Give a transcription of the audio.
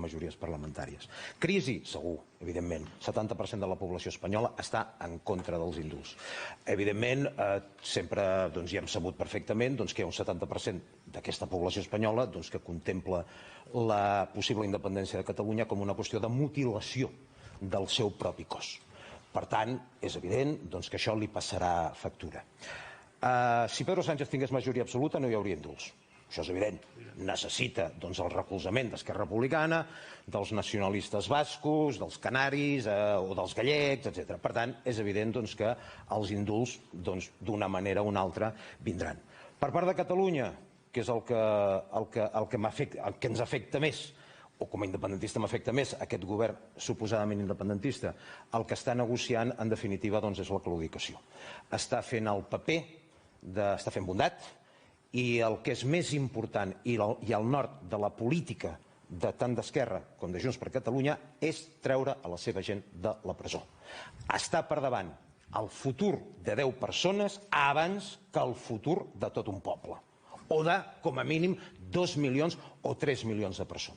majories parlamentàries. Crisi? Segur, evidentment. 70% de la població espanyola està en contra dels indults. Evidentment, sempre ja hem sabut perfectament que hi ha un 70% d'aquesta població espanyola que contempla la possible independència de Catalunya com una qüestió de mutilació del seu propi cos. Per tant, és evident que això li passarà factura. Si Pedro Sánchez tingués majoria absoluta no hi hauria indults. Això és evident. Necessita el recolzament d'Esquerra Republicana, dels nacionalistes bascos, dels canaris o dels gallecs, etc. Per tant, és evident que els indults, d'una manera o una altra, vindran. Per part de Catalunya, que és el que ens afecta més, o com a independentista m'afecta més, aquest govern suposadament independentista, el que està negociant, en definitiva, és la claudicació. Està fent el paper, està fent bondat, i el que és més important i el nord de la política tant d'Esquerra com de Junts per Catalunya és treure a la seva gent de la presó. Està per davant el futur de 10 persones abans que el futur de tot un poble, o de, com a mínim, 2 milions o 3 milions de persones.